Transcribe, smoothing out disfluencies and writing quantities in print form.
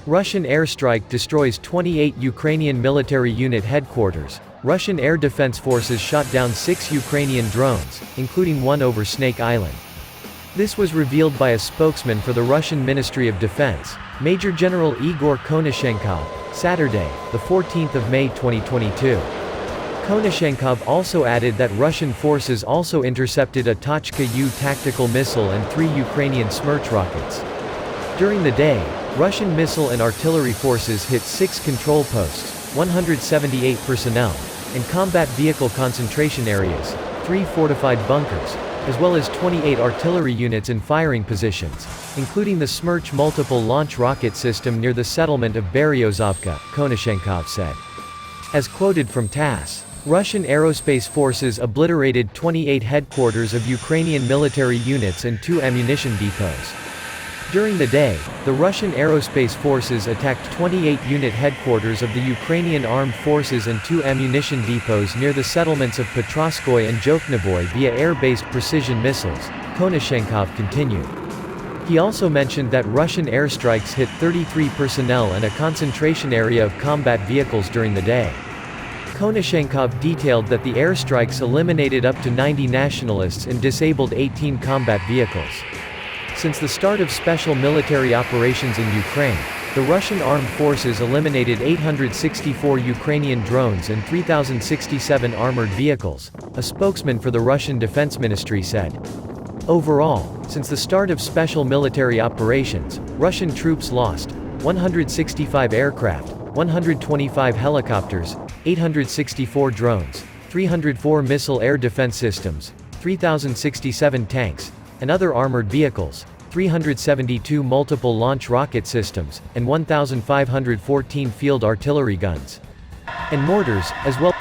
Russian airstrike destroys 28 Ukrainian Military Unit Headquarters. Russian Air Defense Forces shot down 6 Ukrainian drones, including one over Snake Island. This was revealed by a spokesman for the Russian Ministry of Defense, Major General Igor Konashenkov, Saturday, the 14th of May 2022. Konashenkov also added that Russian forces also intercepted a Tochka-U tactical missile and 3 Ukrainian Smerch rockets. During the day, Russian missile and artillery forces hit 6 control posts, 178 personnel, and combat vehicle concentration areas, 3 fortified bunkers, as well as 28 artillery units in firing positions, including the Smerch multiple launch rocket system near the settlement of Beryozovka, Konashenkov said. As quoted from TASS, Russian aerospace forces obliterated 28 headquarters of Ukrainian military units and 2 ammunition depots. During the day, the Russian aerospace forces attacked 28 unit headquarters of the Ukrainian armed forces and 2 ammunition depots near the settlements of Petroskoye and Jokhnovoy via air-based precision missiles, Konashenkov continued. He also mentioned that Russian airstrikes hit 33 personnel and a concentration area of combat vehicles during the day. Konashenkov detailed that the airstrikes eliminated up to 90 nationalists and disabled 18 combat vehicles. Since the start of special military operations in Ukraine, the Russian armed forces eliminated 864 Ukrainian drones and 3,067 armored vehicles, a spokesman for the Russian Defense Ministry said. Overall, since the start of special military operations, Russian troops lost 165 aircraft, 125 helicopters, 864 drones, 304 missile air defense systems, 3,067 tanks, and other armored vehicles, 372 multiple launch rocket systems, and 1,514 field artillery guns and mortars, as well.